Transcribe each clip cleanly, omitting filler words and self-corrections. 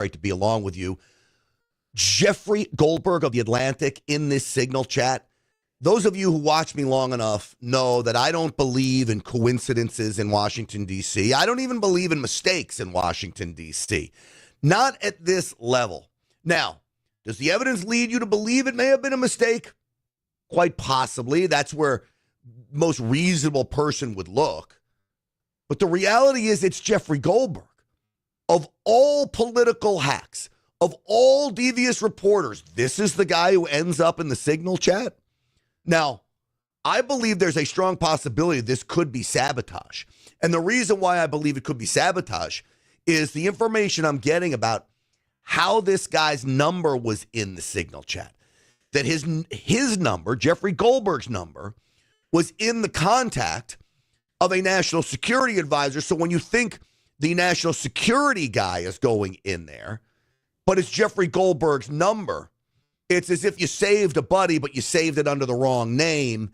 Great to be along with you. Jeffrey Goldberg of The Atlantic in this Signal chat. Those of you who watch me long enough know that I don't believe in coincidences in Washington, D.C. I don't even believe in mistakes in Washington, D.C. Not at this level. Now, does the evidence lead you to believe it may have been a mistake? Quite possibly. That's where most reasonable person would look. But the reality is it's Jeffrey Goldberg. Of all political hacks, of all devious reporters, this is the guy who ends up in the Signal chat? Now, I believe there's a strong possibility this could be sabotage. And the reason why I believe it could be sabotage is the information I'm getting about how this guy's number was in the Signal chat. That his number, Jeffrey Goldberg's number, was in the contact of a national security advisor. So when you think the national security guy is going in there, but it's Jeffrey Goldberg's number, it's as if you saved a buddy, but you saved it under the wrong name,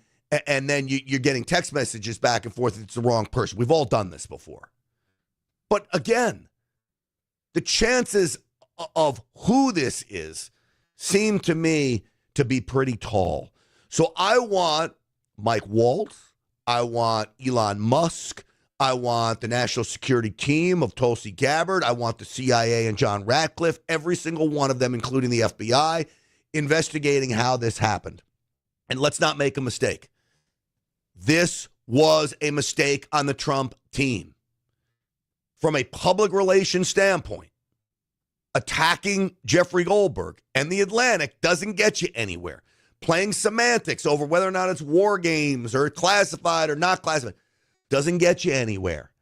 and then you're getting text messages back and forth. It's the wrong person. We've all done this before. But again, the chances of who this is seem to me to be pretty tall. So I want Mike Waltz. I want Elon Musk. I want the national security team of Tulsi Gabbard. I want the CIA and John Ratcliffe, every single one of them, including the FBI, investigating how this happened. And let's not make a mistake. This was a mistake on the Trump team. From a public relations standpoint, attacking Jeffrey Goldberg and The Atlantic doesn't get you anywhere. Playing semantics over whether or not it's war games or classified or not classified doesn't get you anywhere.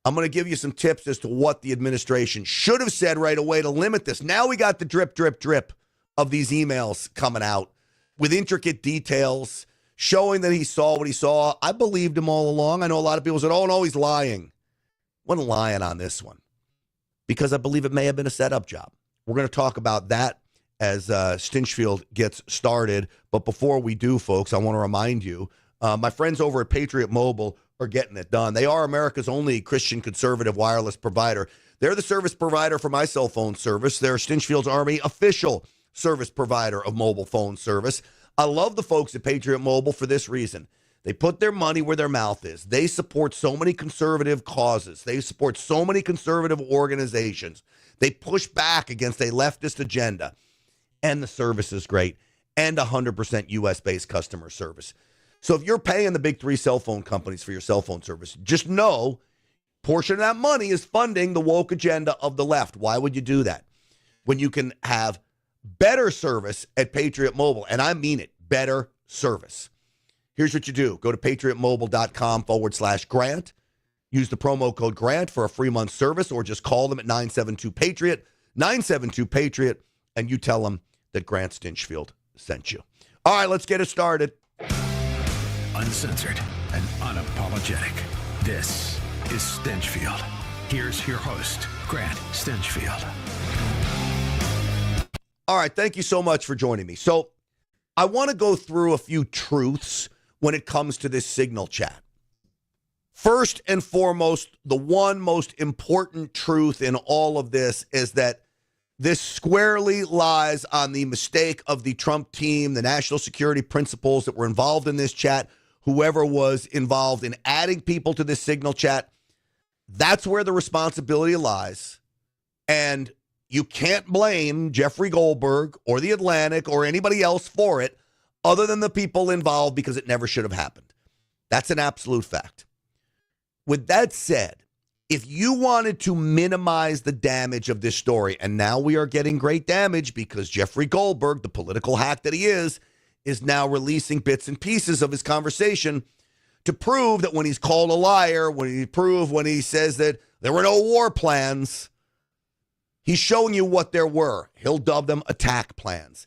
I'm going to give you some tips as to what the administration should have said right away to limit this. Now we got the drip, drip, drip of these emails coming out with intricate details showing that he saw what he saw. I believed him all along. I know a lot of people said, oh, no, he's lying. Wasn't lying on this one because I believe it may have been a setup job. We're going to talk about that as Stinchfield gets started. But before we do, folks, I want to remind you, my friends over at Patriot Mobile are getting it done. They are America's only Christian conservative wireless provider. They're the service provider for my cell phone service. They're Stinchfield's Army official service provider of mobile phone service. I love the folks at Patriot Mobile for this reason. They put their money where their mouth is. They support so many conservative causes. They support so many conservative organizations. They push back against a leftist agenda. And the service is great. And 100% U.S.-based customer service. So if you're paying the big three cell phone companies for your cell phone service, just know portion of that money is funding the woke agenda of the left. Why would you do that? When you can have better service at Patriot Mobile, and I mean it, better service. Here's what you do. Go to patriotmobile.com/Grant. Use the promo code GRANT for a free month service, or just call them at 972-PATRIOT, 972-PATRIOT, and you tell them that Grant Stinchfield sent you. All right, let's get it started. Uncensored and unapologetic. This is Stinchfield. Here's your host, Grant Stinchfield. All right, thank you so much for joining me. So I want to go through a few truths when it comes to this Signal chat. First and foremost, the one most important truth in all of this is that this squarely lies on the mistake of the Trump team, the national security principals that were involved in this chat, whoever was involved in adding people to this Signal chat. That's where the responsibility lies. And you can't blame Jeffrey Goldberg or The Atlantic or anybody else for it other than the people involved, because it never should have happened. That's an absolute fact. With that said, if you wanted to minimize the damage of this story, and now we are getting great damage because Jeffrey Goldberg, the political hack that he is now releasing bits and pieces of his conversation to prove that when he's called a liar, when he says that there were no war plans, he's showing you what there were. He'll dub them attack plans.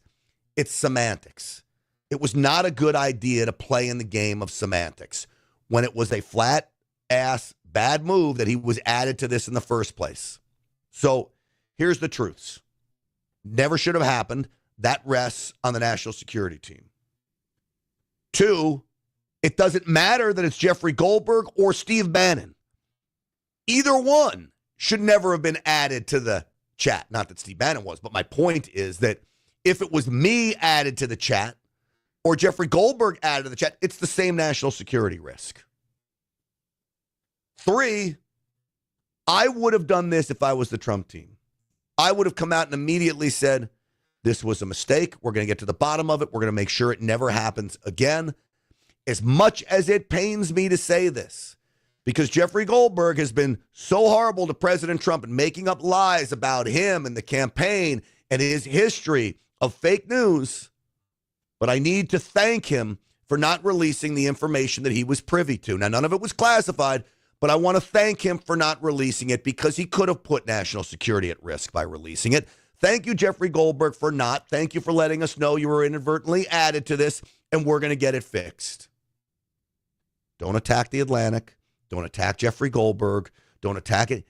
It's semantics. It was not a good idea to play in the game of semantics when it was a flat-ass bad move that he was added to this in the first place. So here's the truths. Never should have happened. That rests on the national security team. 2, it doesn't matter that it's Jeffrey Goldberg or Steve Bannon. Either one should never have been added to the chat. Not that Steve Bannon was, but my point is that if it was me added to the chat or Jeffrey Goldberg added to the chat, it's the same national security risk. 3, I would have done this if I was the Trump team. I would have come out and immediately said, this was a mistake. We're going to get to the bottom of it. We're going to make sure it never happens again. As much as it pains me to say this, because Jeffrey Goldberg has been so horrible to President Trump and making up lies about him and the campaign and his history of fake news, but I need to thank him for not releasing the information that he was privy to. Now, none of it was classified, but I want to thank him for not releasing it because he could have put national security at risk by releasing it. Thank you, Jeffrey Goldberg, for not. Thank you for letting us know you were inadvertently added to this, and we're going to get it fixed. Don't attack the Atlantic. Don't attack Jeffrey Goldberg. Don't attack it.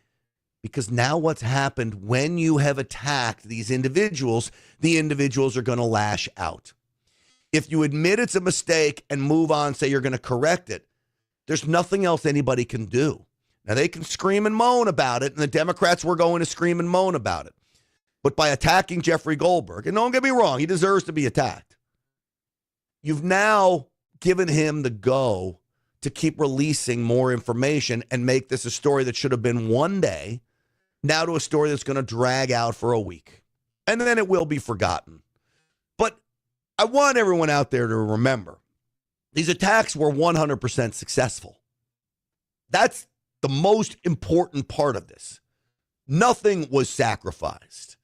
Because now what's happened when you have attacked these individuals, the individuals are going to lash out. If you admit it's a mistake and move on, say you're going to correct it, there's nothing else anybody can do. Now, they can scream and moan about it, and the Democrats were going to scream and moan about it. But by attacking Jeffrey Goldberg, and don't get me wrong, he deserves to be attacked, you've now given him the go to keep releasing more information and make this a story that should have been one day, now to a story that's going to drag out for a week. And then it will be forgotten. But I want everyone out there to remember, these attacks were 100% successful. That's the most important part of this. Nothing was sacrificed.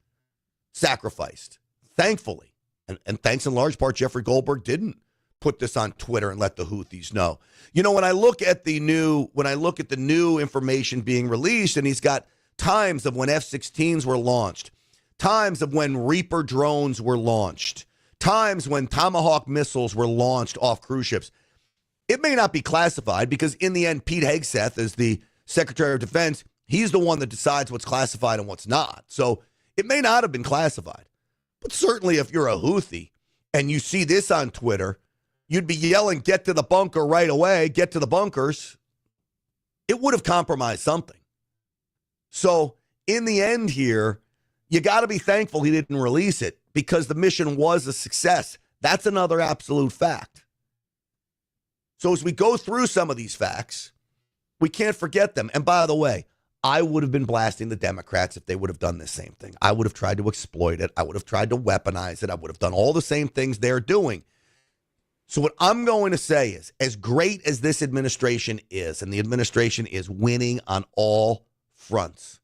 Thankfully. And thanks in large part, Jeffrey Goldberg didn't put this on Twitter and let the Houthis know. You know, when I look at the new information being released, and he's got times of when F-16s were launched, times of when Reaper drones were launched, times when Tomahawk missiles were launched off cruise ships. It may not be classified because in the end, Pete Hegseth, as the Secretary of Defense, he's the one that decides what's classified and what's not. So it may not have been classified. But certainly if you're a Houthi and you see this on Twitter, you'd be yelling, get to the bunker right away, get to the bunkers. It would have compromised something. So in the end here, you got to be thankful he didn't release it because the mission was a success. That's another absolute fact. So as we go through some of these facts, we can't forget them. And by the way, I would have been blasting the Democrats if they would have done the same thing. I would have tried to exploit it. I would have tried to weaponize it. I would have done all the same things they're doing. So what I'm going to say is, as great as this administration is, and the administration is winning on all fronts,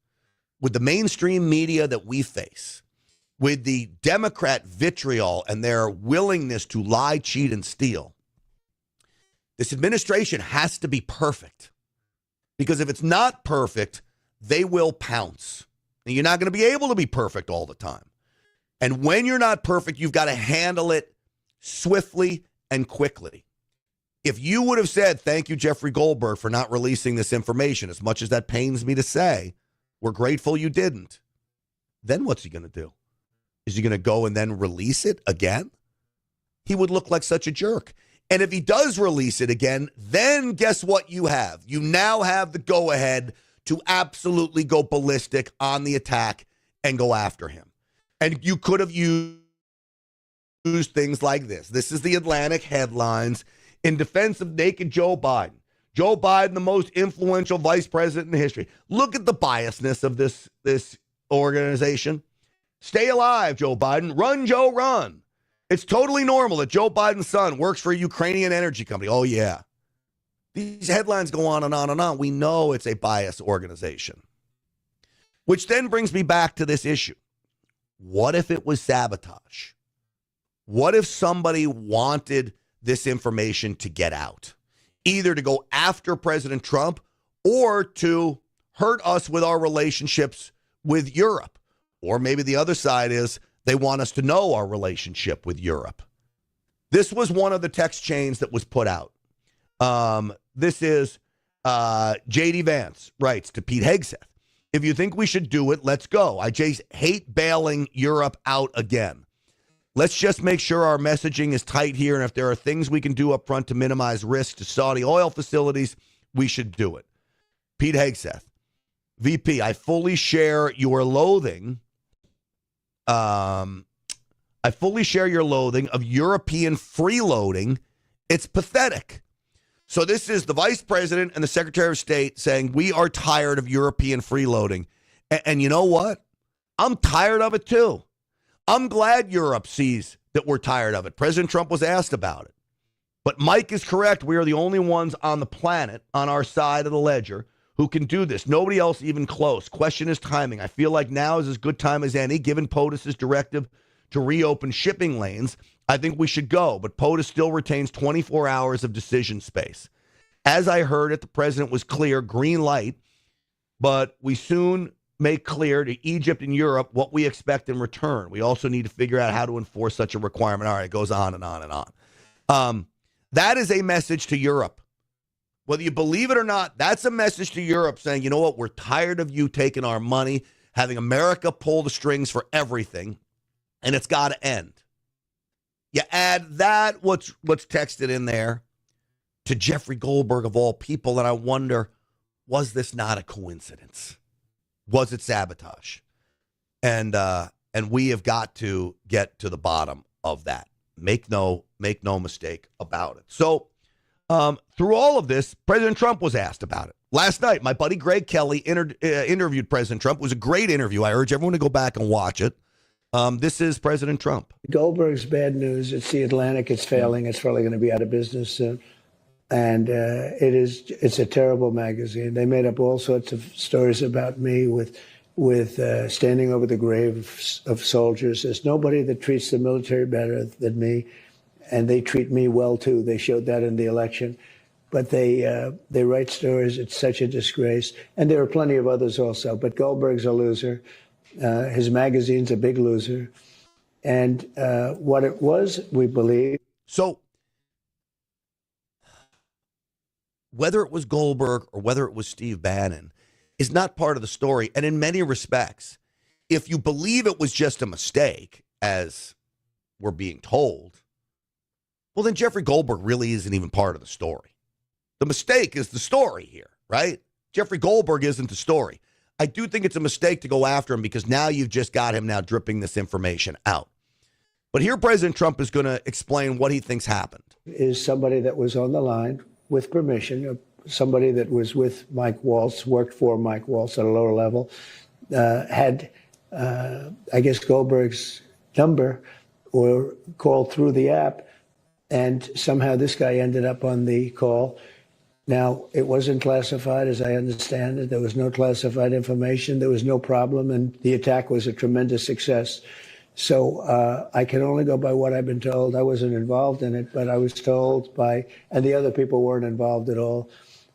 with the mainstream media that we face, with the Democrat vitriol and their willingness to lie, cheat, and steal, this administration has to be perfect. Because if it's not perfect, they will pounce. And you're not going to be able to be perfect all the time. And when you're not perfect, you've got to handle it swiftly and quickly. If you would have said, thank you, Jeffrey Goldberg, for not releasing this information, as much as that pains me to say, we're grateful you didn't. Then what's he going to do? Is he going to go and then release it again? He would look like such a jerk. And if he does release it again, then guess what you have? You now have the go-ahead to absolutely go ballistic on the attack and go after him. And you could have used things like this. This is the Atlantic headlines in defense of naked Joe Biden. Joe Biden, the most influential vice president in history. Look at the biasness of this organization. Stay alive, Joe Biden. Run, Joe, run. It's totally normal that Joe Biden's son works for a Ukrainian energy company. Oh, yeah. These headlines go on and on and on. We know it's a biased organization. Which then brings me back to this issue. What if it was sabotage? What if somebody wanted this information to get out? Either to go after President Trump or to hurt us with our relationships with Europe. Or maybe the other side is they want us to know our relationship with Europe. This was one of the text chains that was put out. This is J.D. Vance writes to Pete Hegseth. If you think we should do it, let's go. I just hate bailing Europe out again. Let's just make sure our messaging is tight here, and if there are things we can do up front to minimize risk to Saudi oil facilities, we should do it. Pete Hegseth, VP, I fully share your loathing I fully share your loathing of European freeloading. It's pathetic. So this is the vice president and the secretary of state saying we are tired of European freeloading. And you know what? I'm tired of it too. I'm glad Europe sees that we're tired of it. President Trump was asked about it. But Mike is correct. We are the only ones on the planet on our side of the ledger who can do this. Nobody else even close. Question is timing. I feel like now is as good time as any, given POTUS's directive to reopen shipping lanes. I think we should go, but POTUS still retains 24 hours of decision space. As I heard it, the president was clear, green light, but we soon make clear to Egypt and Europe what we expect in return. We also need to figure out how to enforce such a requirement. All right, it goes on and on and on. That is a message to Europe. Whether you believe it or not, that's a message to Europe saying, you know what, we're tired of you taking our money, having America pull the strings for everything, and it's got to end. You add that, what's texted in there, to Jeffrey Goldberg of all people, and I wonder, was this not a coincidence? Was it sabotage? And we have got to get to the bottom of that. Make no mistake about it. So through all of this, President Trump was asked about it. Last night, my buddy Greg Kelly interviewed President Trump. It was a great interview. I urge everyone to go back and watch it. This is President Trump. Goldberg's bad news. It's the Atlantic. It's failing. It's probably going to be out of business soon. And it's a terrible magazine. They made up all sorts of stories about me with standing over the grave of soldiers. There's nobody that treats the military better than me, and they treat me well too. They showed that in the election. But they write stories. It's such a disgrace. And there are plenty of others also. But Goldberg's a loser. His magazine's a big loser. And what it was, we believe. So whether it was Goldberg or whether it was Steve Bannon is not part of the story. And in many respects, if you believe it was just a mistake, as we're being told, well, then Jeffrey Goldberg really isn't even part of the story. The mistake is the story here, right? Jeffrey Goldberg isn't the story. I do think it's a mistake to go after him because now you've just got him now dripping this information out. But here President Trump is going to explain what he thinks happened. Is somebody that was on the line with permission, somebody that was with Mike Waltz, worked for Mike Waltz at a lower level, had, I guess, Goldberg's number or called through the app, and somehow this guy ended up on the call. Now, it wasn't classified, as I understand it. There was no classified information. There was no problem, and the attack was a tremendous success. So I can only go by what I've been told. I wasn't involved in it, but I was told by, and the other people weren't involved at all.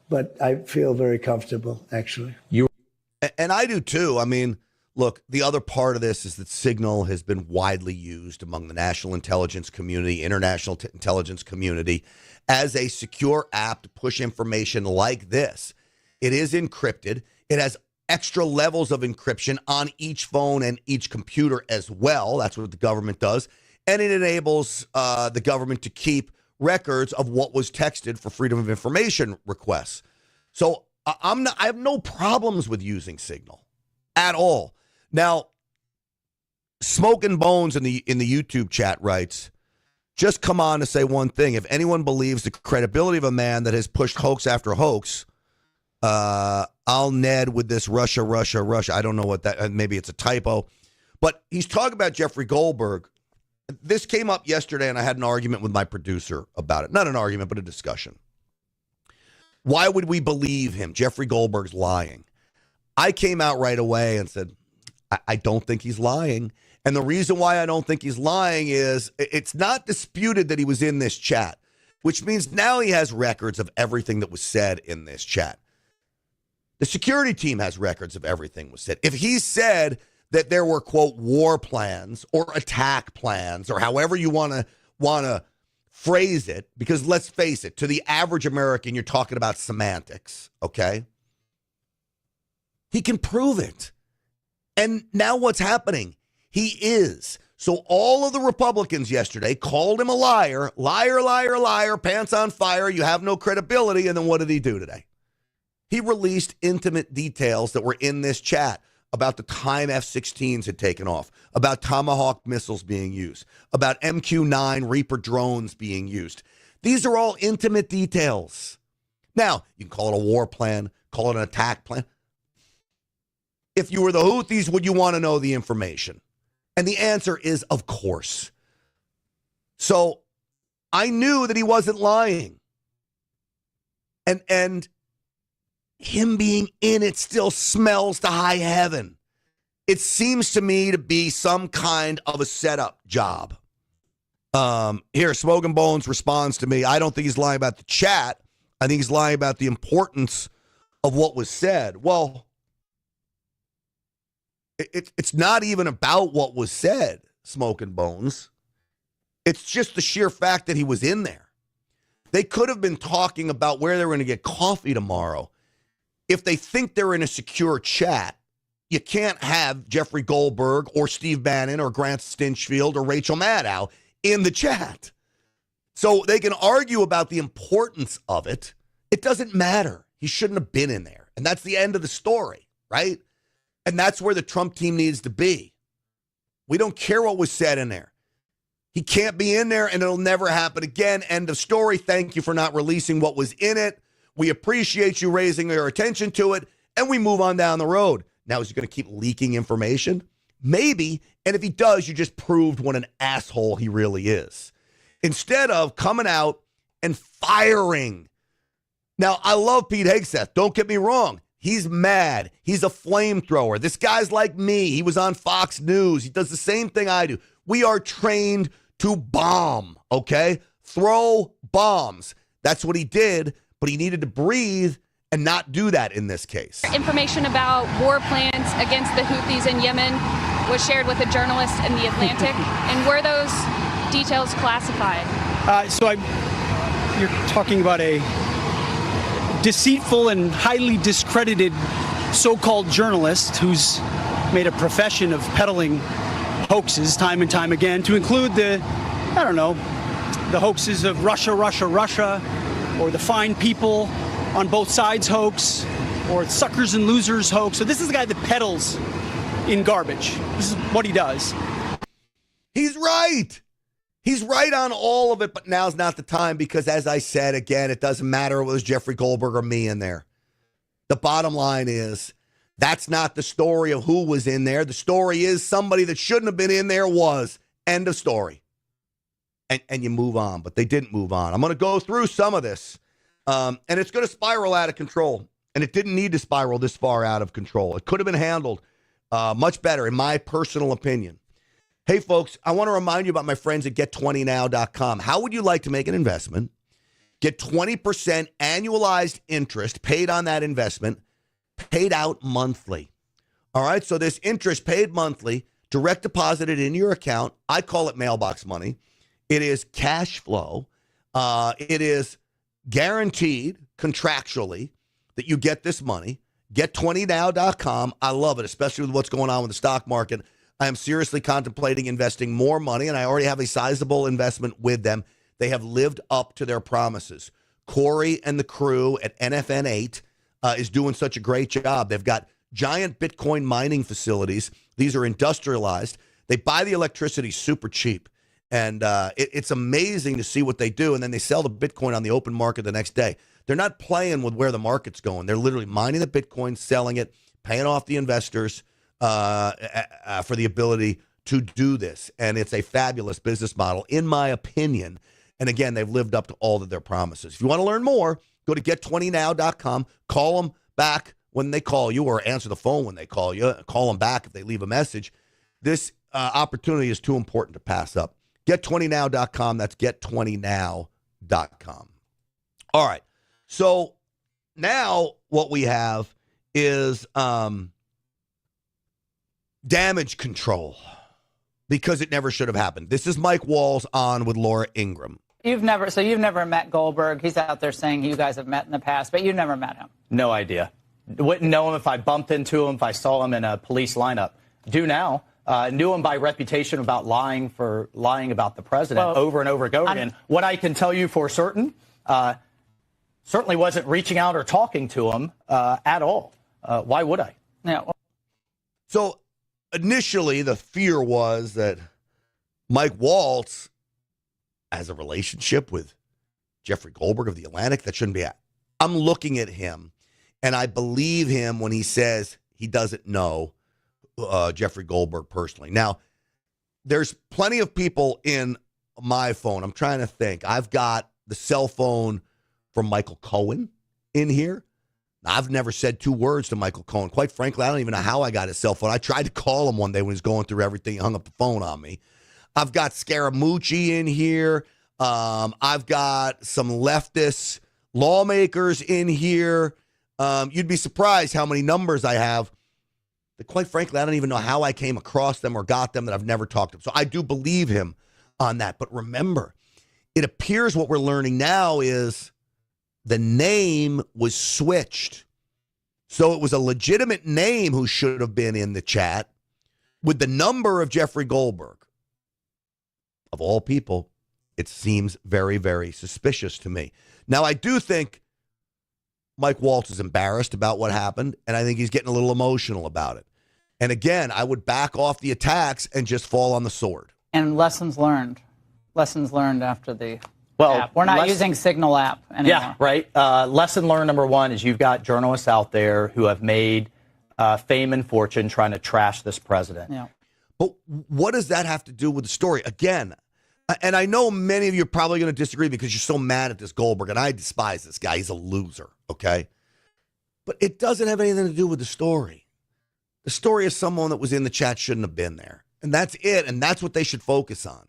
But I feel very comfortable, actually. And I do too. I mean, look, the other part of this is that Signal has been widely used among the national intelligence community, international intelligence community, as a secure app to push information like this. It is encrypted. It has extra levels of encryption on each phone and each computer as well. That's what the government does. And it enables the government to keep records of what was texted for freedom of information requests. So I have no problems with using Signal at all. Now, Smoke and Bones in the YouTube chat writes, just come on to say one thing. If anyone believes the credibility of a man that has pushed hoax after hoax, I'll Ned with this Russia. I don't know what that, maybe it's a typo. But he's talking about Jeffrey Goldberg. This came up yesterday, and I had an argument with my producer about it. Not an argument, but a discussion. Why would we believe him? Jeffrey Goldberg's lying. I came out right away and said, I don't think he's lying. And the reason why I don't think he's lying is it's not disputed that he was in this chat, which means now he has records of everything that was said in this chat. The security team has records of everything was said. If he said that there were, quote, war plans or attack plans or however you want to phrase it, because let's face it, to the average American, you're talking about semantics, okay? He can prove it. And now what's happening? He is. So all of the Republicans yesterday called him a liar, liar, pants on fire, you have no credibility. And then what did he do today? He released intimate details that were in this chat. about the time F-16s had taken off, about Tomahawk missiles being used, about MQ-9 Reaper drones being used. These are all intimate details. Now, you can call it a war plan, call it an attack plan. If you were the Houthis, would you want to know the information? And the answer is, of course. So I knew that he wasn't lying. And him being in it still smells to high heaven. It seems to me to be some kind of a setup job. Here, Smoking Bones responds to me. I don't think he's lying about the chat. I think he's lying about the importance of what was said. Well, it's not even about what was said, Smoking Bones. It's just the sheer fact that he was in there. They could have been talking about where they were going to get coffee tomorrow. If they think they're in a secure chat, you can't have Jeffrey Goldberg or Steve Bannon or Grant Stinchfield or Rachel Maddow in the chat. So they can argue about the importance of it. It doesn't matter. He shouldn't have been in there. And that's the end of the story, right? And that's where the Trump team needs to be. We don't care what was said in there. He can't be in there, and it'll never happen again. End of story. Thank you for not releasing what was in it. We appreciate you raising your attention to it, and we move on down the road. Now, is he going to keep leaking information? Maybe. And if he does, you just proved what an asshole he really is. Instead of coming out and firing. Now, I love Pete Hegseth. Don't get me wrong. He's mad. He's a flamethrower. This guy's like me. He was on Fox News. He does the same thing I do. We are trained to bomb, okay? Throw bombs. That's what he did, but he needed to breathe and not do that in this case. Information about war plans against the Houthis in Yemen was shared with a journalist in The Atlantic. And were those details classified? You're talking about a deceitful and highly discredited so-called journalist who's made a profession of peddling hoaxes time and time again, to include the hoaxes of Russia, or the fine people on both sides hoax, or suckers and losers hoax. So this is the guy that peddles in garbage. This is what he does. He's right. He's right on all of it, but now's not the time because, as I said, again, it doesn't matter if it was Jeffrey Goldberg or me in there. The bottom line is that's not the story of who was in there. The story is somebody that shouldn't have been in there was. End of story. And you move on, but they didn't move on. I'm going to go through some of this, and it's going to spiral out of control, and it didn't need to spiral this far out of control. It could have been handled much better, in my personal opinion. Hey, folks, I want to remind you about my friends at get20now.com. How would you like to make an investment? Get 20% annualized interest paid on that investment, paid out monthly. All right, so this interest paid monthly, direct deposited in your account. I call it mailbox money. It is cash flow. It is guaranteed contractually that you get this money. Get20now.com. I love it, especially with what's going on with the stock market. I am seriously contemplating investing more money, and I already have a sizable investment with them. They have lived up to their promises. Corey and the crew at NFN8 is doing such a great job. They've got giant Bitcoin mining facilities. These are industrialized. They buy the electricity super cheap, and it's amazing to see what they do, and then they sell the Bitcoin on the open market the next day. They're not playing with where the market's going. They're literally mining the Bitcoin, selling it, paying off the investors for the ability to do this. And it's a fabulous business model, in my opinion. And again, they've lived up to all of their promises. If you want to learn more, go to get20now.com. Call them back when they call you, or answer the phone when they call you. Call them back if they leave a message. This opportunity is too important to pass up. Get20now.com. That's get20now.com. All right. So now what we have is damage control, because it never should have happened. This is Mike Walls on with Laura Ingraham. You've never met Goldberg. He's out there saying you guys have met in the past, but you've never met him. No idea. Wouldn't know him if I bumped into him, if I saw him in a police lineup. Do now. Knew him by reputation about lying about the president over and over again. What I can tell you for certain, certainly wasn't reaching out or talking to him at all. Why would I? Yeah. So initially, the fear was that Mike Waltz has a relationship with Jeffrey Goldberg of The Atlantic. That shouldn't be at. I'm looking at him, and I believe him when he says he doesn't know Jeffrey Goldberg personally. Now, there's plenty of people in my phone. I'm trying to think. I've got the cell phone from Michael Cohen in here. I've never said 2 words to Michael Cohen. Quite frankly, I don't even know how I got his cell phone. I tried to call him one day when he was going through everything. He hung up the phone on me. I've got Scaramucci in here. I've got some leftist lawmakers in here. You'd be surprised how many numbers I have that, quite frankly, I don't even know how I came across them or got them, that I've never talked to him. So I do believe him on that. But remember, it appears what we're learning now is the name was switched. So it was a legitimate name who should have been in the chat with the number of Jeffrey Goldberg. Of all people, it seems very, very suspicious to me. Now, I do think Mike Waltz is embarrassed about what happened, and I think he's getting a little emotional about it. And again, I would back off the attacks and just fall on the sword. And lessons learned. Lessons learned after the app. We're not using Signal app anymore. Yeah, right. Lesson learned number 1 is you've got journalists out there who have made fame and fortune trying to trash this president. Yeah. But what does that have to do with the story? Again, and I know many of you are probably going to disagree because you're so mad at this Goldberg, and I despise this guy. He's a loser, okay? But it doesn't have anything to do with the story. The story is someone that was in the chat shouldn't have been there. And that's it, and that's what they should focus on.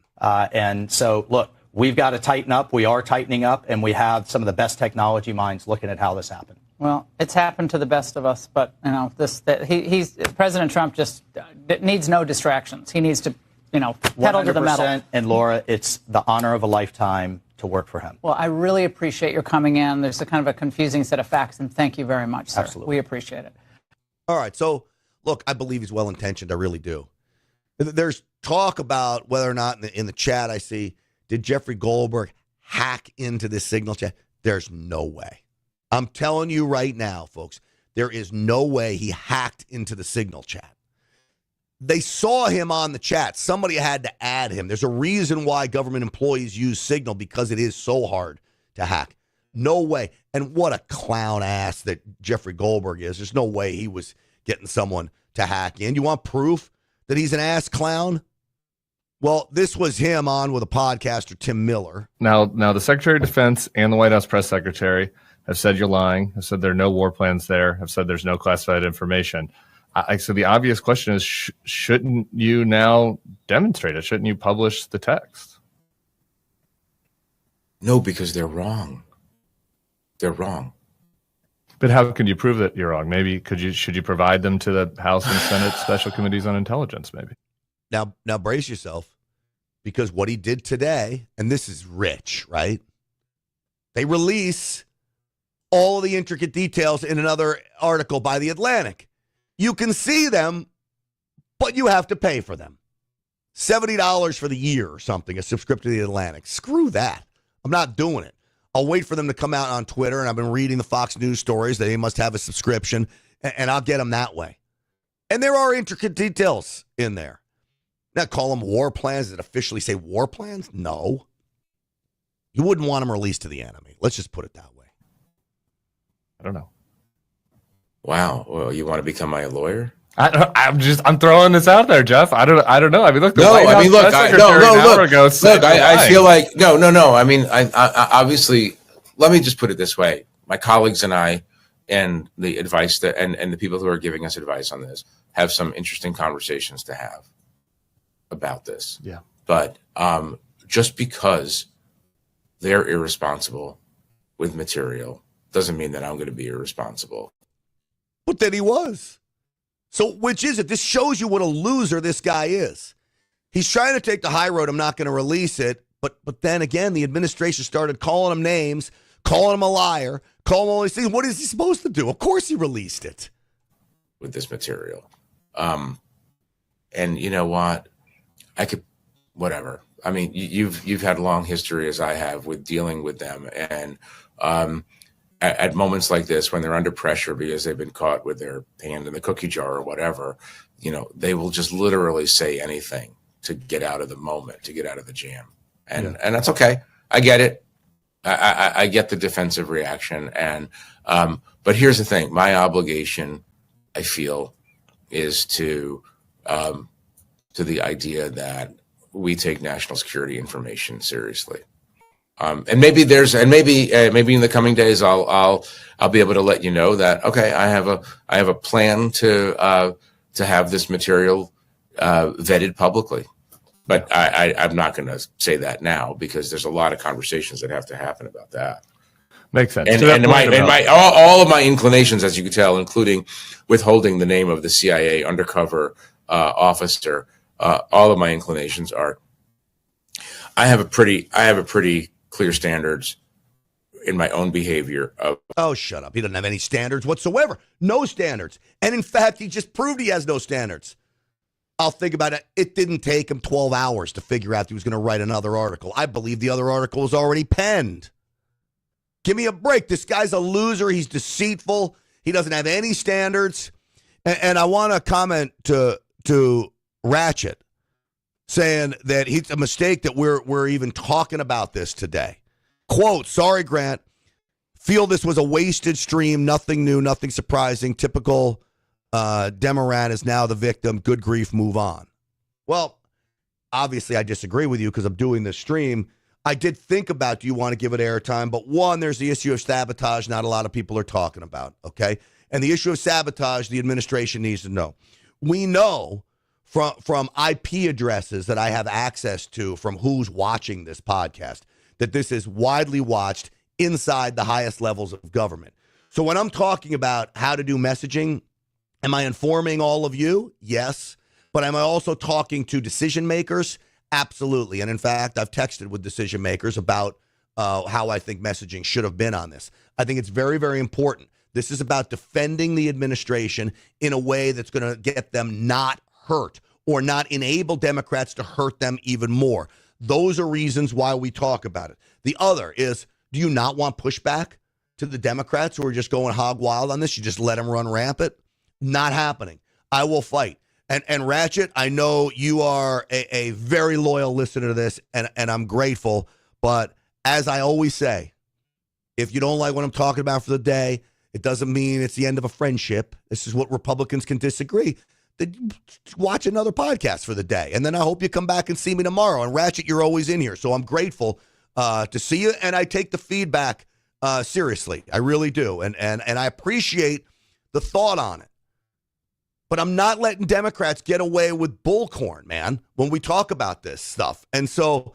And so, look, we've got to tighten up. We are tightening up, and we have some of the best technology minds looking at how this happened. Well, it's happened to the best of us, but President Trump just needs no distractions. He needs to, pedal to the metal. And Laura, it's the honor of a lifetime to work for him. Well, I really appreciate your coming in. There's a kind of a confusing set of facts, and thank you very much, sir. Absolutely. We appreciate it. All right, so look, I believe he's well-intentioned. I really do. There's talk about whether or not in the chat I see, did Jeffrey Goldberg hack into this Signal chat? There's no way. I'm telling you right now, folks, there is no way he hacked into the Signal chat. They saw him on the chat. Somebody had to add him. There's a reason why government employees use Signal, because it is so hard to hack. No way. And what a clown ass that Jeffrey Goldberg is. There's no way he was getting someone to hack in. You want proof that he's an ass clown? Well, this was him on with a podcaster, Tim Miller. Now the Secretary of Defense and the White House press secretary have said you're lying, have said there are no war plans there, have said there's no classified information. So the obvious question is, shouldn't you now demonstrate it? Shouldn't you publish the text? No, because they're wrong. They're wrong. But how can you prove that you're wrong? Maybe should you provide them to the House and Senate Special Committees on Intelligence, maybe? Now brace yourself, because what he did today, and this is rich, right? They release all of the intricate details in another article by The Atlantic. You can see them, but you have to pay for them. $70 for the year or something, a subscription to The Atlantic. Screw that. I'm not doing it. I'll wait for them to come out on Twitter, and I've been reading the Fox News stories. They must have a subscription, and I'll get them that way. And there are intricate details in there. Now, call them war plans. Does it officially say war plans? No. You wouldn't want them released to the enemy. Let's just put it that way. I don't know. Wow. Well, you want to become my lawyer? I'm throwing this out there, Jeff. I don't know. I mean, look. I feel like no. I mean, I obviously. Let me just put it this way: my colleagues and I, and the advice that and the people who are giving us advice on this have some interesting conversations to have about this. Yeah. But just because they're irresponsible with material doesn't mean that I'm going to be irresponsible. But then he was. So which is it? This shows you what a loser this guy is. He's trying to take the high road. I'm not going to release it. But then again, the administration started calling him names, calling him a liar, calling him all these things. What is he supposed to do? Of course he released it. With this material. And you know what? I could, whatever. I mean, you've had a long history, as I have, with dealing with them. And at moments like this, when they're under pressure because they've been caught with their hand in the cookie jar or whatever, they will just literally say anything to get out of the moment, to get out of the jam. And that's okay. I get it. I get the defensive reaction. And, but here's the thing. My obligation, I feel, is to the idea that we take national security information seriously. And maybe in the coming days, I'll be able to let you know that, okay, I have a plan to have this material vetted publicly. But I'm not going to say that now, because there's a lot of conversations that have to happen about that. Makes sense. And all of my inclinations, as you can tell, including withholding the name of the CIA undercover officer, all of my inclinations are, I have a pretty clear standards in my own behavior of. Oh, shut up. He doesn't have any standards whatsoever. No standards. And in fact, he just proved he has no standards. I'll think about it. It didn't take him 12 hours to figure out he was going to write another article. I believe the other article was already penned. Give me a break. This guy's a loser. He's deceitful. He doesn't have any standards. And I want to comment to Ratchet, saying that it's a mistake that we're even talking about this today. Quote, sorry, Grant. Feel this was a wasted stream. Nothing new, nothing surprising. Typical Demoran is now the victim. Good grief, move on. Well, obviously I disagree with you because I'm doing this stream. I did think about, do you want to give it airtime? But one, there's the issue of sabotage not a lot of people are talking about, okay? And the issue of sabotage, the administration needs to know. We know from IP addresses that I have access to from who's watching this podcast that this is widely watched inside the highest levels of government. So when I'm talking about how to do messaging, am I informing all of you? Yes. But am I also talking to decision makers? Absolutely. And in fact, I've texted with decision makers about how I think messaging should have been on this. I think it's very, very important. This is about defending the administration in a way that's going to get them not hurt or not enable Democrats to hurt them even more. Those are reasons why we talk about it. The other is, do you not want pushback to the Democrats who are just going hog wild on this? You just let them run rampant? Not happening. I will fight. And Ratchet, I know you are a very loyal listener to this, and I'm grateful. But as I always say, if you don't like what I'm talking about for the day, it doesn't mean it's the end of a friendship. This is what Republicans can disagree. Then watch another podcast for the day. And then I hope you come back and see me tomorrow. And Ratchet, you're always in here. So I'm grateful to see you. And I take the feedback seriously. I really do. And I appreciate the thought on it. But I'm not letting Democrats get away with bullcorn, man, when we talk about this stuff. And so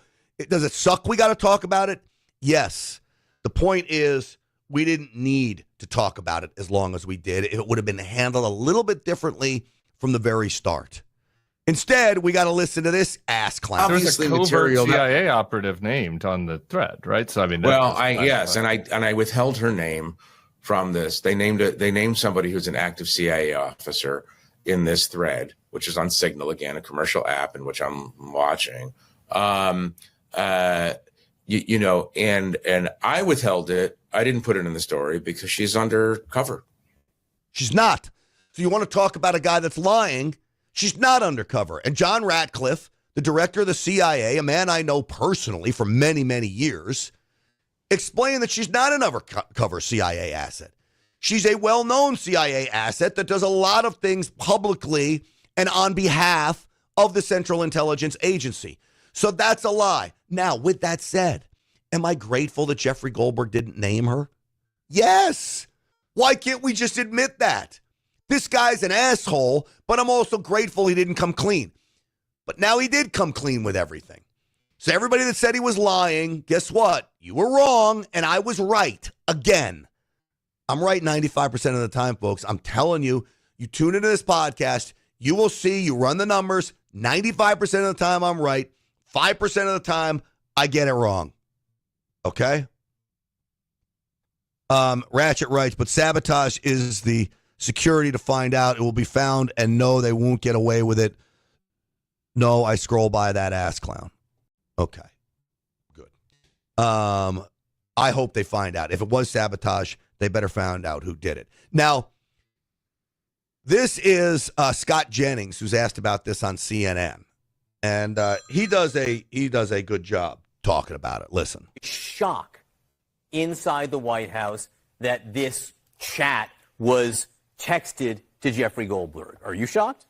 does it suck we got to talk about it? Yes. The point is we didn't need to talk about it as long as we did. It would have been handled a little bit differently from the very start. Instead, we got to listen to this ass clown. There's a covert CIA operative named on the thread, right? So I mean, and I withheld her name from this. They named somebody who's an active CIA officer in this thread, which is on Signal, again, a commercial app in which I'm watching. And I withheld it. I didn't put it in the story because she's undercover. She's not. So you want to talk about a guy that's lying? She's not undercover. And John Ratcliffe, the director of the CIA, a man I know personally for many, many years, explained that she's not an undercover CIA asset. She's a well-known CIA asset that does a lot of things publicly and on behalf of the Central Intelligence Agency. So that's a lie. Now, with that said, am I grateful that Jeffrey Goldberg didn't name her? Yes. Why can't we just admit that? This guy's an asshole, but I'm also grateful he didn't come clean. But now he did come clean with everything. So everybody that said he was lying, guess what? You were wrong, and I was right again. I'm right 95% of the time, folks. I'm telling you, you tune into this podcast, you will see, you run the numbers, 95% of the time I'm right, 5% of the time I get it wrong. Okay? Ratchet writes, but sabotage is the security to find out. It will be found, and no, they won't get away with it. No, I scroll by that ass clown. Okay. Good. I hope they find out. If it was sabotage, They better find out who did it. Now, this is Scott Jennings, who's asked about this on CNN, and he does a good job talking about it. Listen. Shock inside the White House that this chat was texted to Jeffrey Goldberg. Are you shocked?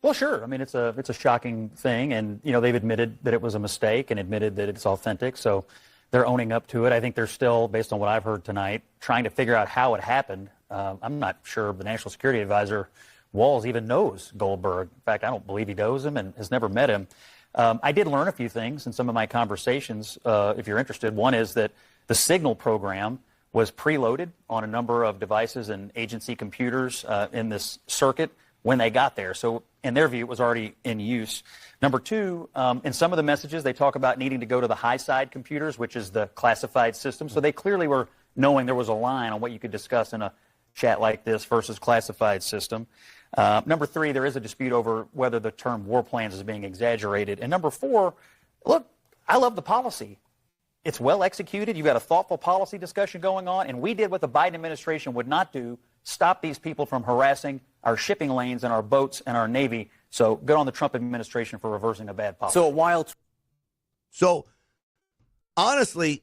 Well, sure. I mean, it's a shocking thing, and they've admitted that it was a mistake and admitted that it's authentic. So they're owning up to it. I think they're still, based on what I've heard tonight, trying to figure out how it happened. I'm not sure the National Security Advisor, Walls, even knows Goldberg. In fact, I don't believe he knows him and has never met him. I did learn a few things in some of my conversations, if you're interested. One is that the Signal program was preloaded on a number of devices and agency computers in this circuit when they got there. So in their view, it was already in use. Number two, in some of the messages, they talk about needing to go to the high side computers, which is the classified system. So they clearly were knowing there was a line on what you could discuss in a chat like this versus classified system. Number three, there is a dispute over whether the term war plans is being exaggerated. And number four, look, I love the policy. It's well executed. You've got a thoughtful policy discussion going on. And we did what the Biden administration would not do, stop these people from harassing our shipping lanes and our boats and our Navy. So good on the Trump administration for reversing a bad policy. So honestly,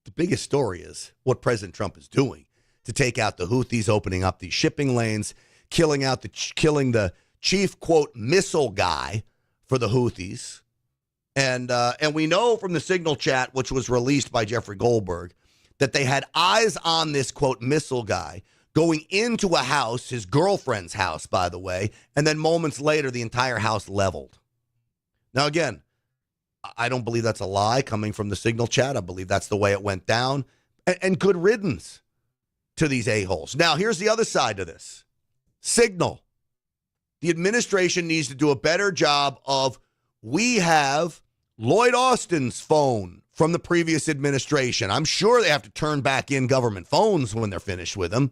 the biggest story is what President Trump is doing to take out the Houthis, opening up these shipping lanes, killing the chief, quote, missile guy for the Houthis. And we know from the Signal chat, which was released by Jeffrey Goldberg, that they had eyes on this, quote, missile guy going into a house, his girlfriend's house, by the way, and then moments later, the entire house leveled. Now, again, I don't believe that's a lie coming from the Signal chat. I believe that's the way it went down. And good riddance to these a-holes. Now, here's the other side of this. Signal. The administration needs to do a better job of, we have Lloyd Austin's phone from the previous administration. I'm sure they have to turn back in government phones when they're finished with them.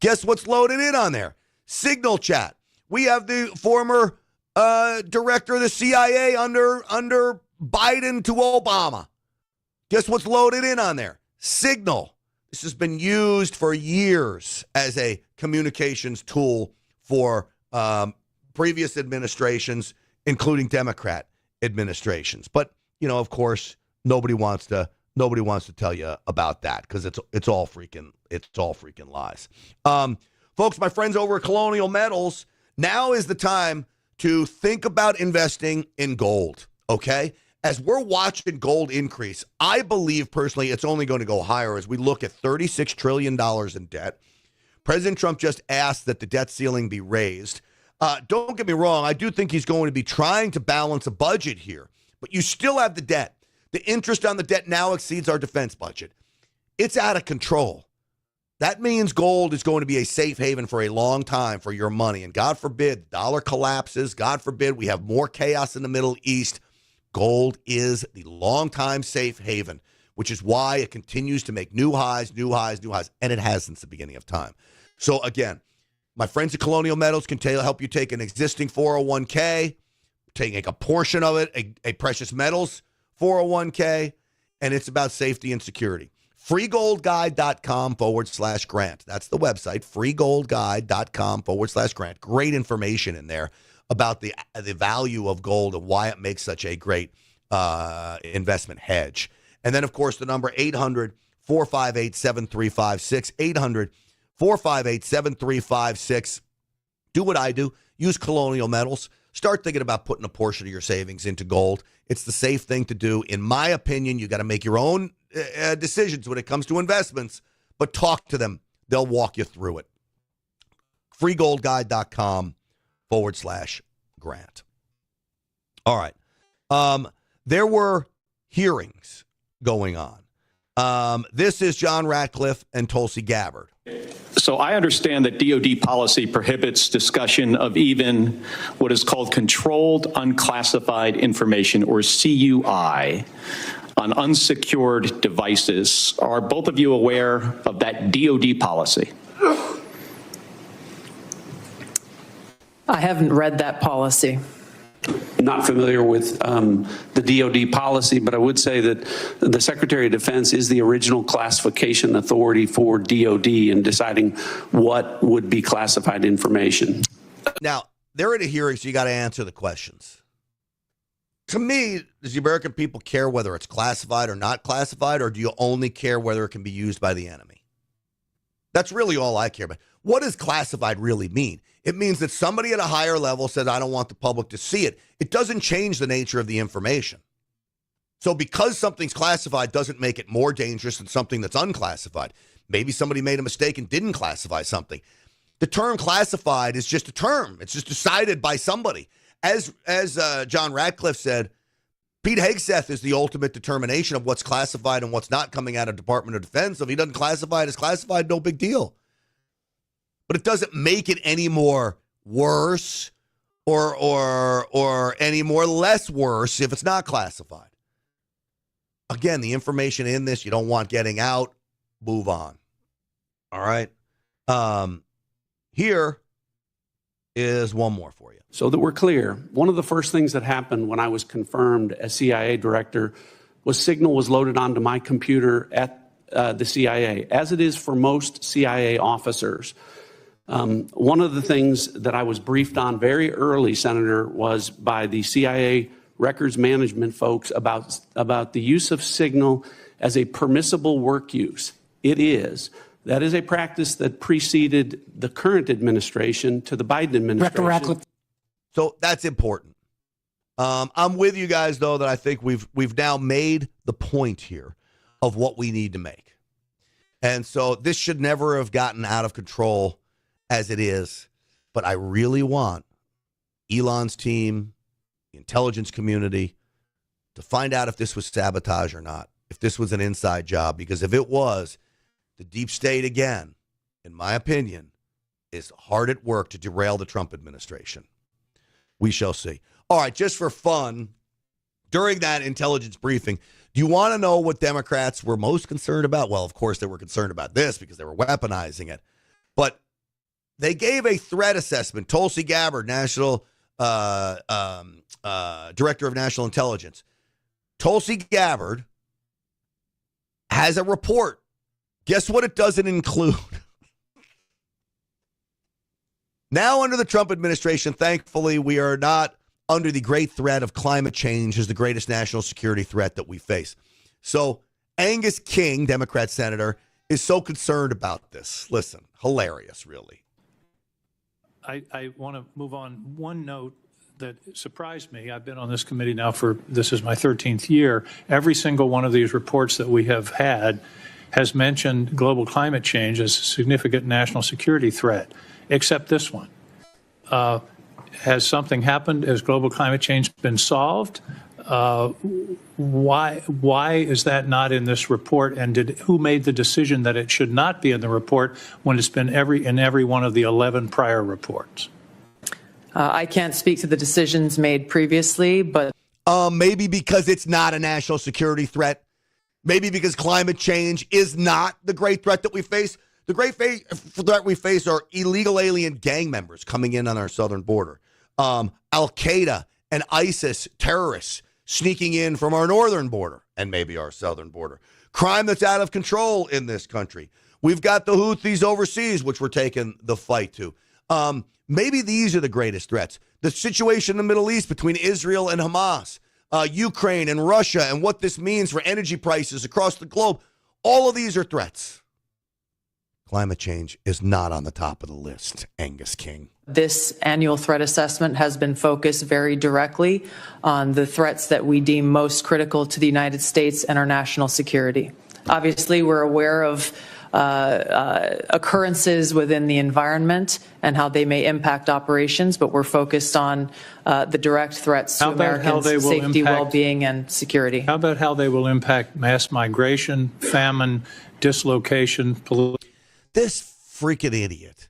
Guess what's loaded in on there? Signal chat. We have the former director of the CIA under Biden to Obama. Guess what's loaded in on there? Signal. This has been used for years as a communications tool for previous administrations, including Democrat administrations. But, of course, nobody wants to tell you about that because it's all freaking lies. Folks, my friends over at Colonial Metals, now is the time to think about investing in gold, okay? As we're watching gold increase, I believe personally it's only going to go higher as we look at $36 trillion in debt. President Trump just asked that the debt ceiling be raised. Don't get me wrong, I do think he's going to be trying to balance a budget here, but you still have the debt. The interest on the debt now exceeds our defense budget. It's out of control. That means gold is going to be a safe haven for a long time for your money. And God forbid the dollar collapses. God forbid we have more chaos in the Middle East. Gold is the long-time safe haven, which is why it continues to make new highs, and it has since the beginning of time. So again, my friends at Colonial Metals can help you take an existing 401k, taking a portion of it, a precious metals 401k, and it's about safety and security. freegoldguide.com/grant. That's the website, freegoldguide.com/grant. Great information in there about the value of gold and why it makes such a great investment hedge. And then, of course, the number 800-458-7356, 800-458-7356. Do what I do. Use Colonial Metals. Start thinking about putting a portion of your savings into gold. It's the safe thing to do. In my opinion, you got to make your own decisions when it comes to investments, but talk to them. They'll walk you through it. freegoldguide.com/grant. All right. There were hearings going on. This is John Ratcliffe and Tulsi Gabbard. So I understand that DOD policy prohibits discussion of even what is called controlled unclassified information, or CUI, on unsecured devices. Are both of you aware of that DOD policy? I haven't read that policy. Not familiar with the DoD policy, but I would say that the Secretary of Defense is the original classification authority for DoD in deciding what would be classified information. Now, they're at a hearing, so you got to answer the questions. To me, does the American people care whether it's classified or not classified, or do you only care whether it can be used by the enemy? That's really all I care about. What does classified really mean? It means that somebody at a higher level said, I don't want the public to see it. It doesn't change the nature of the information. So because something's classified doesn't make it more dangerous than something that's unclassified. Maybe somebody made a mistake and didn't classify something. The term classified is just a term. It's just decided by somebody. As John Ratcliffe said, Pete Hegseth is the ultimate determination of what's classified and what's not coming out of Department of Defense. If he doesn't classify it as classified, no big deal. But it doesn't make it any more worse or any more less worse if it's not classified. Again, the information in this you don't want getting out, move on. All right. Here is one more for you. So that we're clear, one of the first things that happened when I was confirmed as CIA director was signal was loaded onto my computer at the CIA, as it is for most CIA officers. One of the things that I was briefed on very early, Senator, was by the CIA records management folks about the use of signal as a permissible work use. It is. That is a practice that preceded the current administration to the Biden administration. So that's important. I'm with you guys, though, that I think we've now made the point here of what we need to make. And so this should never have gotten out of control as it is. But I really want Elon's team, the intelligence community, to find out if this was sabotage or not, if this was an inside job. Because if it was, the deep state, again, in my opinion, is hard at work to derail the Trump administration. We shall see. All right, just for fun, during that intelligence briefing, do you want to know what Democrats were most concerned about? Well, of course, they were concerned about this because they were weaponizing it. But they gave a threat assessment. Tulsi Gabbard, National Director of National Intelligence. Tulsi Gabbard has a report. Guess what it doesn't include? Now, under the Trump administration, thankfully, we are not under the great threat of climate change as the greatest national security threat that we face. So Angus King, Democrat senator, is so concerned about this. Listen, hilarious, really. I want to move on. One note that surprised me, I've been on this committee now this is my 13th year. Every single one of these reports that we have had has mentioned global climate change as a significant national security threat, except this one. Has something happened? Has global climate change been solved? Why is that not in this report? And who made the decision that it should not be in the report when it's been in every one of the 11 prior reports? I can't speak to the decisions made previously, but maybe because it's not a national security threat. Maybe because climate change is not the great threat that we face. The great threat we face are illegal alien gang members coming in on our southern border. Al-Qaeda and ISIS terrorists sneaking in from our northern border and maybe our southern border. Crime that's out of control in this country. We've got the Houthis overseas, which we're taking the fight to. Maybe these are the greatest threats. The situation in the Middle East between Israel and Hamas. Ukraine and Russia and what this means for energy prices across the globe. All of these are threats. Climate change is not on the top of the list, Angus King. This annual threat assessment has been focused very directly on the threats that we deem most critical to the United States and our national security. Obviously, we're aware of occurrences within the environment and how they may impact operations, but we're focused on the direct threats to Americans' safety, well-being, and security. How about how they will impact mass migration, famine, dislocation, This freaking idiot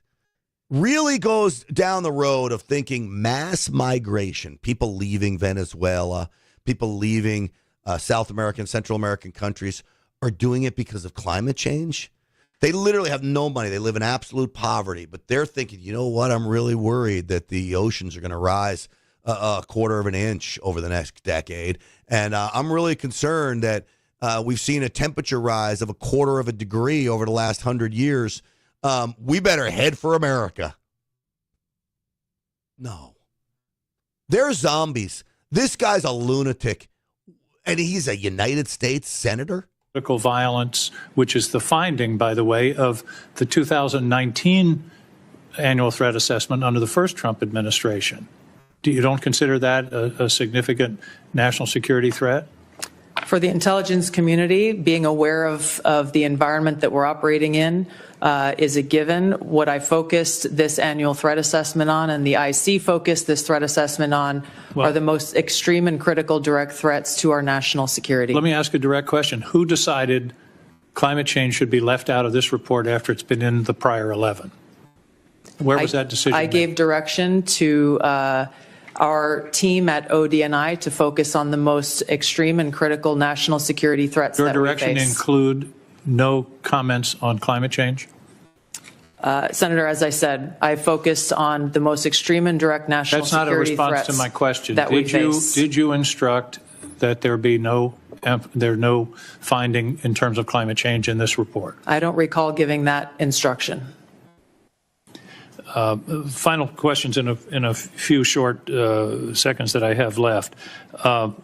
really goes down the road of thinking mass migration, people leaving Venezuela, people leaving South American, Central American countries are doing it because of climate change. They literally have no money. They live in absolute poverty, but they're thinking, you know what? I'm really worried that the oceans are going to rise a quarter of an inch over the next decade. And I'm really concerned that we've seen a temperature rise of a quarter of a degree over the last 100 years. We better head for America. No. They're zombies. This guy's a lunatic, and he's a United States senator. Political violence, which is the finding, by the way, of the 2019 annual threat assessment under the first Trump administration. You don't consider that a significant national security threat? For the intelligence community, being aware of the environment that we're operating in is a given. What I focused this annual threat assessment on, and the IC focused this threat assessment on, are the most extreme and critical direct threats to our national security. Let me ask a direct question. Who decided climate change should be left out of this report after it's been in the prior 11? Where was that decision I made? gave direction to our team at ODNI to focus on the most extreme and critical national security threats Your that we direction face. include no comments on climate change? Senator, as I said, I focused on the most extreme and direct national That's not a security response threats to my question. that we face. Did you instruct that there be no finding in terms of climate change in this report? I don't recall giving that instruction. Final questions in a few short seconds that I have left.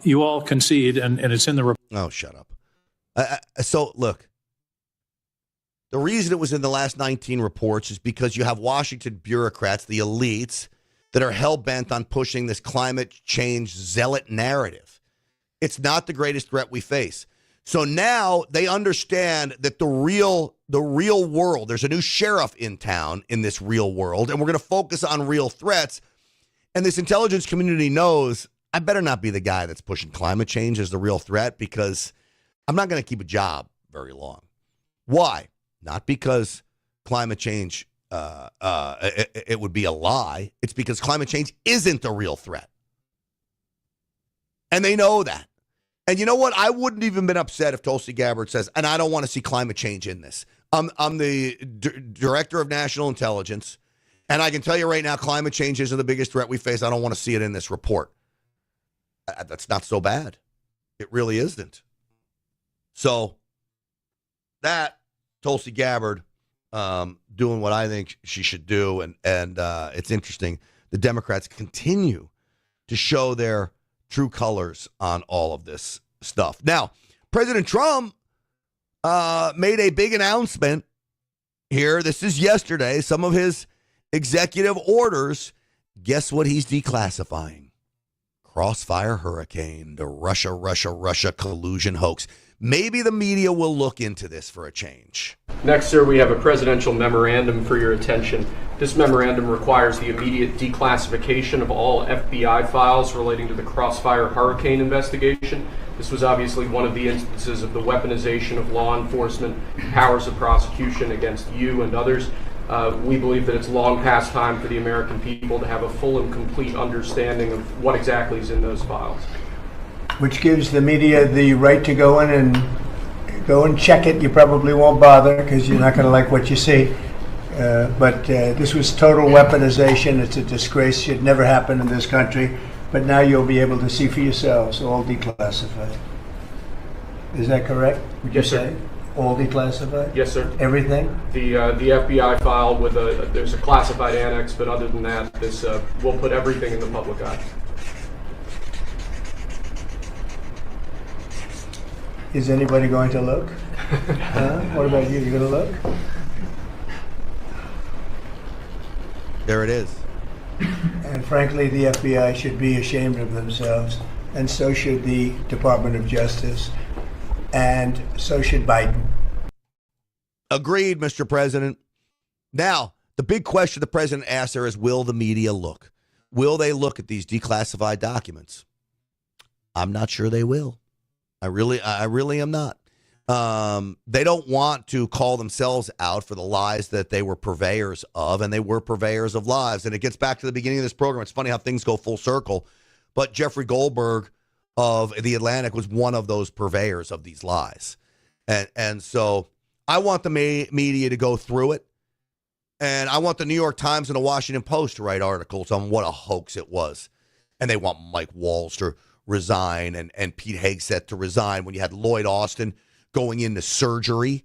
You all concede, and it's in the report. Oh, shut up. So, look, the reason it was in the last 19 reports is because you have Washington bureaucrats, the elites, that are hell-bent on pushing this climate change zealot narrative. It's not the greatest threat we face. So now they understand that the real world, there's a new sheriff in town in this real world, and we're going to focus on real threats. And this intelligence community knows I better not be the guy that's pushing climate change as the real threat, because I'm not going to keep a job very long. Why? Not because climate change, it would be a lie. It's because climate change isn't the real threat. And they know that. And you know what? I wouldn't even been upset if Tulsi Gabbard says, and I don't want to see climate change in this. I'm the director of national intelligence, and I can tell you right now, climate change isn't the biggest threat we face. I don't want to see it in this report. That's not so bad. It really isn't. So that Tulsi Gabbard doing what I think she should do, and it's interesting. The Democrats continue to show their true colors on all of this stuff. Now, President Trump made a big announcement here. This is yesterday. Some of his executive orders. Guess what he's declassifying? Crossfire Hurricane, the Russia collusion hoax. Maybe the media will look into this for a change. Next, sir, we have a presidential memorandum for your attention. This memorandum requires the immediate declassification of all FBI files relating to the Crossfire Hurricane investigation. This was obviously one of the instances of the weaponization of law enforcement powers of prosecution against you and others. We believe that it's long past time for the American people to have a full and complete understanding of what exactly is in those files. Which gives the media the right to go in and check it. You probably won't bother because you're not going to like what you see. But this was total weaponization. It's a disgrace. Should never happen in this country. But now you'll be able to see for yourselves, all declassified. Is that correct? Would you say all declassified? Yes, sir. Everything? The FBI file with there's a classified annex, but other than that, this we'll put everything in the public eye. Is anybody going to look? What about you? You going to look? There it is. And frankly, the FBI should be ashamed of themselves, and so should the Department of Justice, and so should Biden. Agreed, Mr. President. Now, the big question the president asked there is, will the media look? Will they look at these declassified documents? I'm not sure they will. I really am not. They don't want to call themselves out for the lies that they were purveyors of, and they were purveyors of lies. And it gets back to the beginning of this program. It's funny how things go full circle. But Jeffrey Goldberg of The Atlantic was one of those purveyors of these lies. And so I want the media to go through it. And I want the New York Times and the Washington Post to write articles on what a hoax it was. And they want Mike Waltz to resign and Pete Hegseth to resign when you had Lloyd Austin going into surgery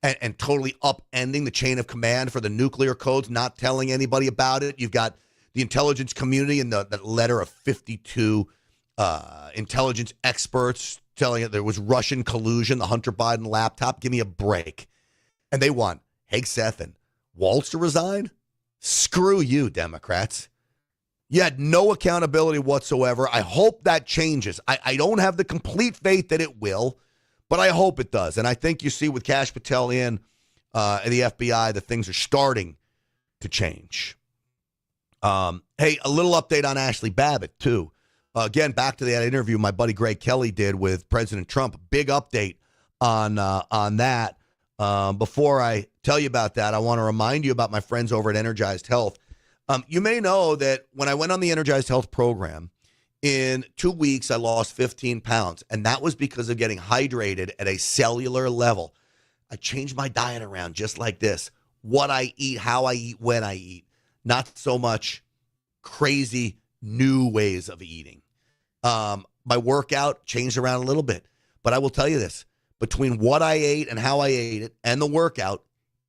and totally upending the chain of command for the nuclear codes, not telling anybody about it. You've got the intelligence community and that letter of 52 intelligence experts telling it there was Russian collusion, the Hunter Biden laptop. Give me a break. And they want Hegseth and Waltz to resign? Screw you, Democrats. You had no accountability whatsoever. I hope that changes. I don't have the complete faith that it will, but I hope it does. And I think you see with Kash Patel in the FBI that things are starting to change. Hey, a little update on Ashley Babbitt, too. Again, back to that interview my buddy Greg Kelly did with President Trump. Big update on that. Before I tell you about that, I want to remind you about my friends over at Energized Health. You may know that when I went on the Energized Health program, in 2 weeks, I lost 15 pounds. And that was because of getting hydrated at a cellular level. I changed my diet around just like this. What I eat, how I eat, when I eat. Not so much crazy new ways of eating. My workout changed around a little bit. But I will tell you this. Between what I ate and how I ate it and the workout,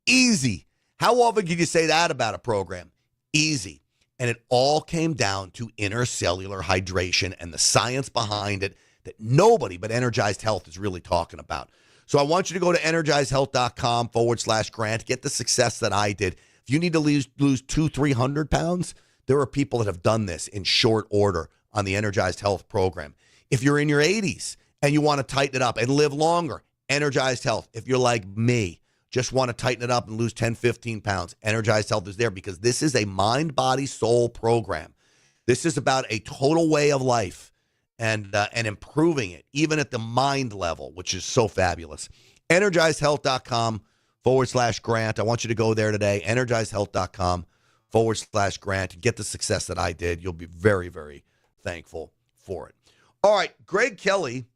easy. How often can you say that about a program? Easy. And it all came down to intercellular hydration and the science behind it that nobody but Energized Health is really talking about. So I want you to go to energizedhealth.com/Grant. Get the success that I did. If you need to lose 200-300 pounds, there are people that have done this in short order on the Energized Health program. If you're in your 80s and you want to tighten it up and live longer, Energized Health. If you're like me, just want to tighten it up and lose 10, 15 pounds, Energized Health is there because this is a mind, body, soul program. This is about a total way of life and improving it, even at the mind level, which is so fabulous. EnergizedHealth.com/Grant. I want you to go there today. EnergizedHealth.com/Grant. Get the success that I did. You'll be very, very thankful for it. All right, Greg Kelly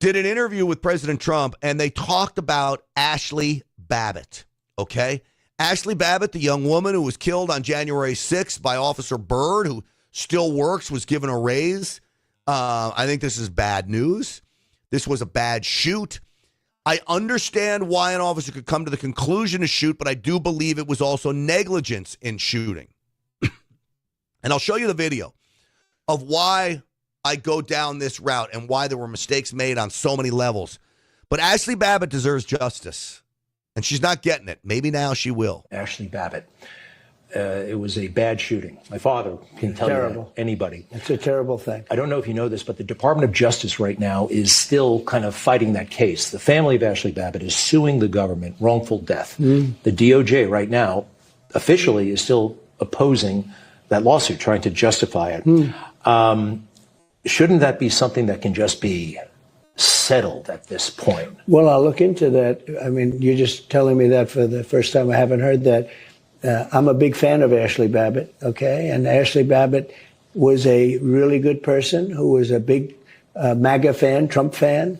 did an interview with President Trump, and they talked about Ashley Babbitt, okay? Ashley Babbitt, the young woman who was killed on January 6th by Officer Byrd, who still works, was given a raise. I think this is bad news. This was a bad shoot. I understand why an officer could come to the conclusion to shoot, but I do believe it was also negligence in shooting. And I'll show you the video of why I go down this route and why there were mistakes made on so many levels. But Ashley Babbitt deserves justice, and she's not getting it. Maybe now she will. Ashley Babbitt. It was a bad shooting. My father can tell you that, anybody. It's a terrible thing. I don't know if you know this, but the Department of Justice right now is still kind of fighting that case. The family of Ashley Babbitt is suing the government, wrongful death. The DOJ right now officially is still opposing that lawsuit, trying to justify it. Shouldn't that be something that can just be settled at this point? Well, I'll look into that. I mean, you're just telling me that for the first time. I haven't heard that. I'm a big fan of Ashley Babbitt, okay? And Ashley Babbitt was a really good person who was a big MAGA fan, Trump fan,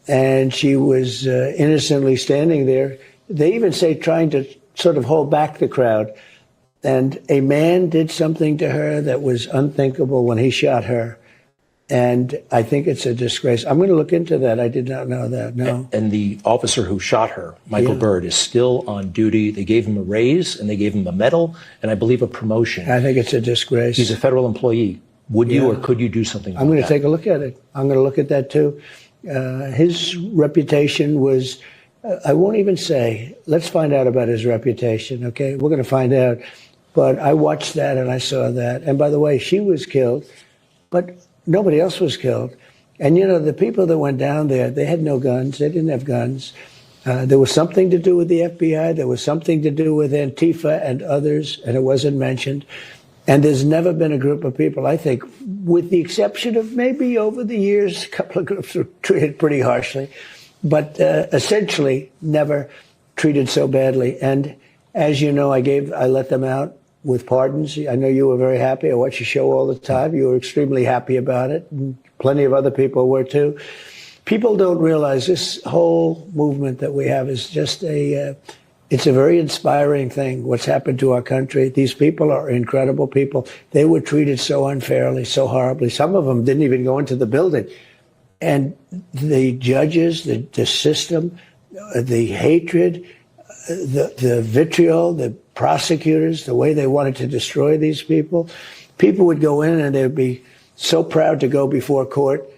and she was innocently standing there. They even say trying to sort of hold back the crowd. And a man did something to her that was unthinkable when he shot her. And I think it's a disgrace. I'm going to look into that. I did not know that, no. And the officer who shot her, Michael Byrd, is still on duty. They gave him a raise, and they gave him a medal, and I believe a promotion. I think it's a disgrace. He's a federal employee. Would you or could you do something about that? I'm going to take a look at it. I'm going to look at that, too. His reputation was, I won't even say, let's find out about his reputation, okay? We're going to find out. But I watched that, and I saw that. And by the way, she was killed, but nobody else was killed. And, you know, the people that went down there, they had no guns. They didn't have guns. There was something to do with the FBI. There was something to do with Antifa and others, and it wasn't mentioned. And there's never been a group of people, I think, with the exception of maybe over the years, a couple of groups were treated pretty harshly, but essentially never treated so badly. And as you know, I let them out with pardons. I know you were very happy. I watch your show all the time. You were extremely happy about it. And plenty of other people were too. People don't realize this whole movement that we have is just It's a very inspiring thing, what's happened to our country. These people are incredible people. They were treated so unfairly, so horribly. Some of them didn't even go into the building. And the judges, the system, the hatred, the vitriol, the prosecutors, the way they wanted to destroy these people. People would go in and they'd be so proud to go before court,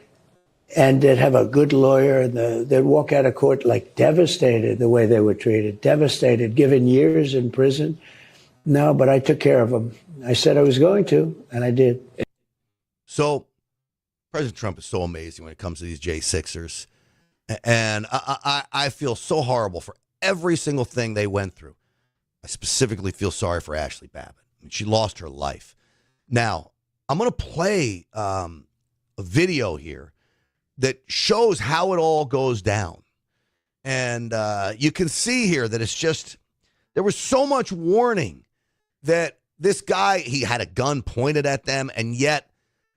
and they'd have a good lawyer, and they'd walk out of court like devastated the way they were treated, devastated, given years in prison. No, but I took care of them. I said I was going to, and I did. So President Trump is so amazing when it comes to these J6ers. And I feel so horrible for every single thing they went through. I specifically feel sorry for Ashley Babbitt. I mean, she lost her life. Now, I'm going to play a video here that shows how it all goes down. And you can see here that it's just, there was so much warning that this guy, he had a gun pointed at them, and yet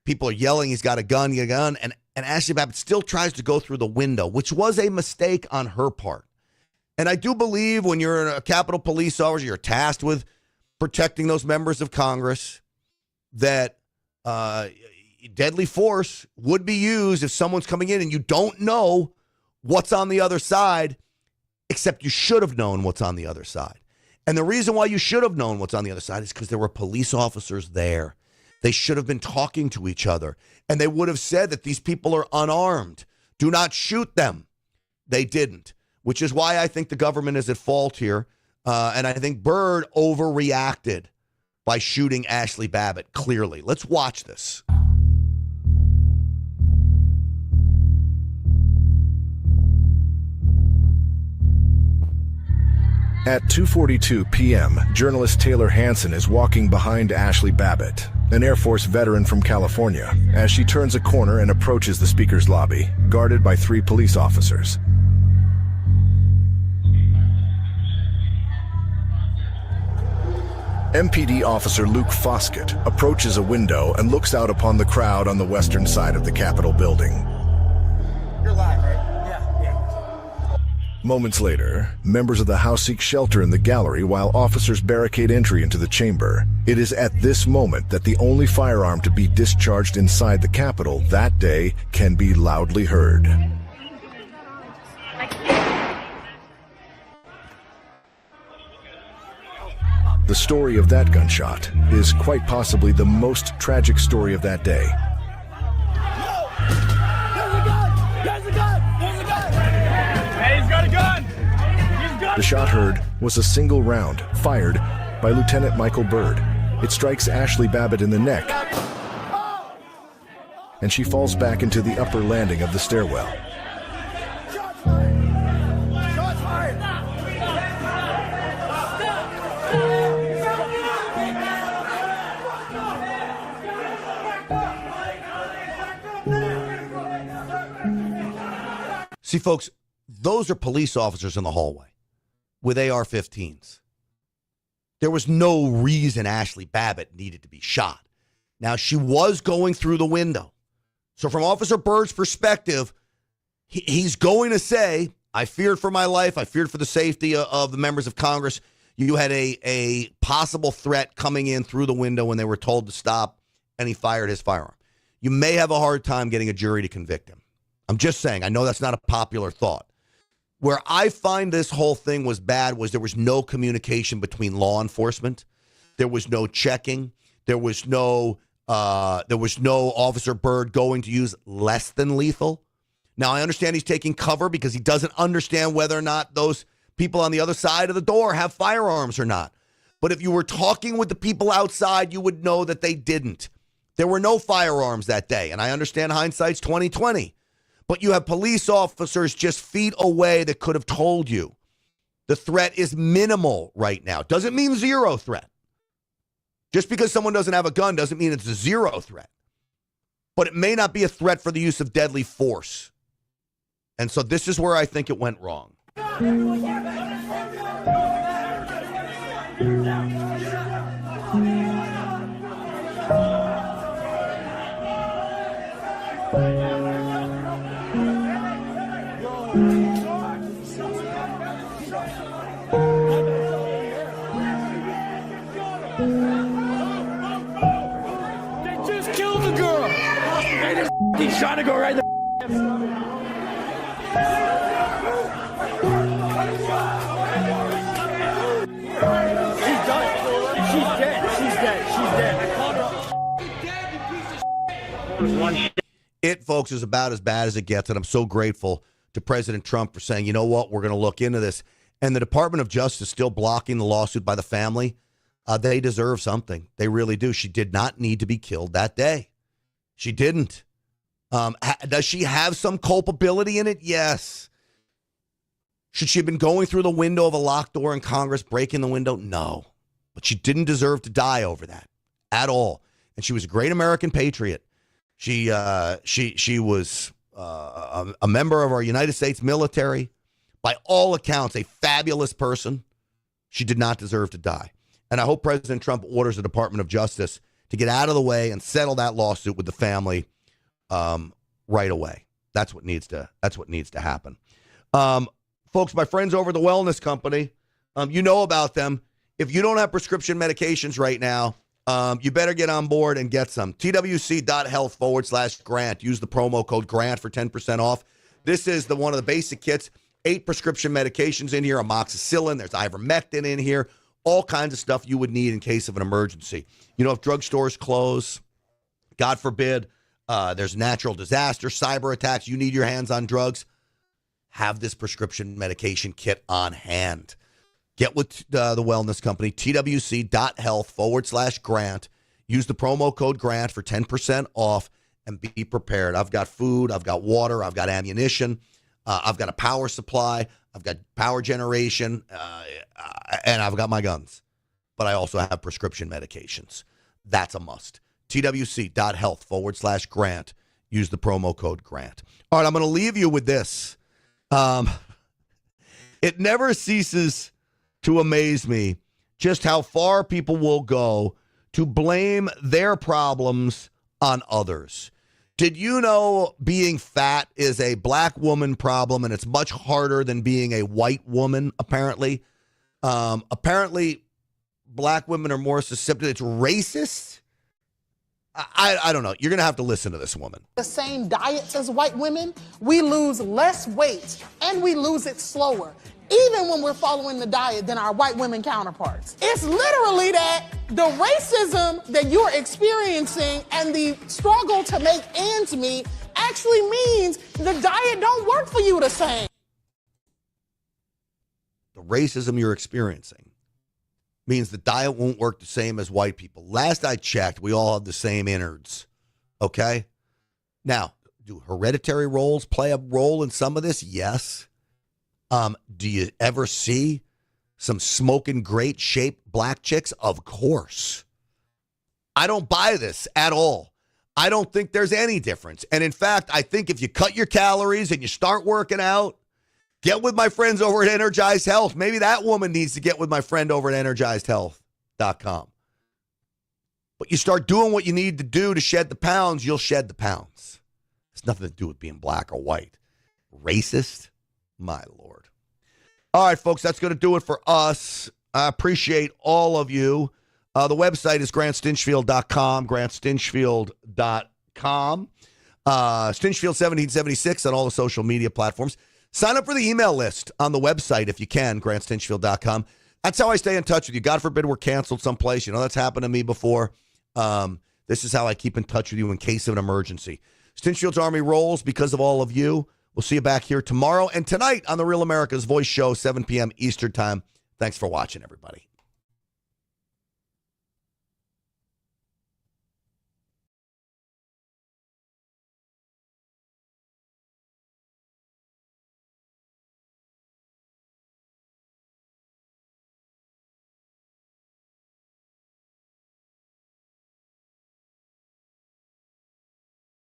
people are yelling, he's got a gun, and Ashley Babbitt still tries to go through the window, which was a mistake on her part. And I do believe when you're a Capitol Police officer, you're tasked with protecting those members of Congress, that deadly force would be used if someone's coming in and you don't know what's on the other side, except you should have known what's on the other side. And the reason why you should have known what's on the other side is because there were police officers there. They should have been talking to each other, and they would have said that these people are unarmed. Do not shoot them. They didn't, which is why I think the government is at fault here. And I think Byrd overreacted by shooting Ashley Babbitt, clearly. Let's watch this. At 2:42 p.m., journalist Taylor Hansen is walking behind Ashley Babbitt, an Air Force veteran from California, as she turns a corner and approaches the speaker's lobby, guarded by 3 police officers. MPD officer Luke Foskett approaches a window and looks out upon the crowd on the western side of the Capitol building. You're live, right? Yeah. Moments later, members of the House seek shelter in the gallery while officers barricade entry into the chamber. It is at this moment that the only firearm to be discharged inside the Capitol that day can be loudly heard. The story of that gunshot is quite possibly the most tragic story of that day. The shot heard was a single round fired by Lieutenant Michael Byrd. It strikes Ashley Babbitt in the neck, and she falls back into the upper landing of the stairwell. See, folks, those are police officers in the hallway with AR-15s. There was no reason Ashley Babbitt needed to be shot. Now, she was going through the window. So from Officer Byrd's perspective, he's going to say, I feared for my life. I feared for the safety of the members of Congress. You had a possible threat coming in through the window when they were told to stop, and he fired his firearm. You may have a hard time getting a jury to convict him. I'm just saying, I know that's not a popular thought. Where I find this whole thing was bad was there was no communication between law enforcement. There was no checking. There was no Officer Byrd going to use less than lethal. Now, I understand he's taking cover because he doesn't understand whether or not those people on the other side of the door have firearms or not. But if you were talking with the people outside, you would know that they didn't. There were no firearms that day, and I understand hindsight's 20/20. But you have police officers just feet away that could have told you the threat is minimal right now. Doesn't mean zero threat. Just because someone doesn't have a gun doesn't mean it's a zero threat. But it may not be a threat for the use of deadly force. And so this is where I think it went wrong. It, folks, is about as bad as it gets, and I'm so grateful to President Trump for saying, you know what, we're going to look into this. And the Department of Justice still blocking the lawsuit by the family. They deserve something. They really do. She did not need to be killed that day. She didn't. Does she have some culpability in it? Yes. Should she have been going through the window of a locked door in Congress, breaking the window? No. But she didn't deserve to die over that at all. And she was a great American patriot. She was a member of our United States military. By all accounts, a fabulous person. She did not deserve to die. And I hope President Trump orders the Department of Justice to get out of the way and settle that lawsuit with the family right away. That's what needs to happen. Folks, my friends over at the Wellness Company, you know about them. If you don't have prescription medications right now, you better get on board and get some. TWC.health/grant. Use the promo code GRANT for 10% off. This is one of the basic kits. 8 prescription medications in here, amoxicillin, there's ivermectin in here, all kinds of stuff you would need in case of an emergency. You know, if drugstores close, God forbid, there's natural disaster, cyber attacks, you need your hands on drugs, have this prescription medication kit on hand. Get with the Wellness Company, TWC.health/grant. Use the promo code GRANT for 10% off and be prepared. I've got food, I've got water, I've got ammunition. I've got a power supply, I've got power generation, and I've got my guns. But I also have prescription medications. That's a must. TWC.health/grant. Use the promo code GRANT. All right, I'm going to leave you with this. It never ceases to amaze me just how far people will go to blame their problems on others. Did you know being fat is a black woman problem and it's much harder than being a white woman, apparently? Apparently, black women are more susceptible. It's racist? I don't know. You're going to have to listen to this woman. The same diets as white women, we lose less weight and we lose it slower, even when we're following the diet, than our white women counterparts. It's literally that the racism that you're experiencing and the struggle to make ends meet actually means the diet don't work for you the same. The racism you're experiencing means the diet won't work the same as white people. Last I checked, we all have the same innards, okay? Now, do hereditary roles play a role in some of this? Yes. Do you ever see some smoking great shaped black chicks? Of course. I don't buy this at all. I don't think there's any difference. And in fact, I think if you cut your calories and you start working out, get with my friends over at Energized Health. Maybe that woman needs to get with my friend over at EnergizedHealth.com. But you start doing what you need to do to shed the pounds, you'll shed the pounds. It's nothing to do with being black or white. Racist? My Lord. All right, folks, that's going to do it for us. I appreciate all of you. The website is GrantStinchfield.com, GrantStinchfield.com. Stinchfield1776 on all the social media platforms. Sign up for the email list on the website if you can, GrantStinchfield.com. That's how I stay in touch with you. God forbid we're canceled someplace. You know, that's happened to me before. This is how I keep in touch with you in case of an emergency. Stinchfield's Army rolls because of all of you. We'll see you back here tomorrow and tonight on the Real America's Voice Show, 7 p.m. Eastern Time. Thanks for watching, everybody.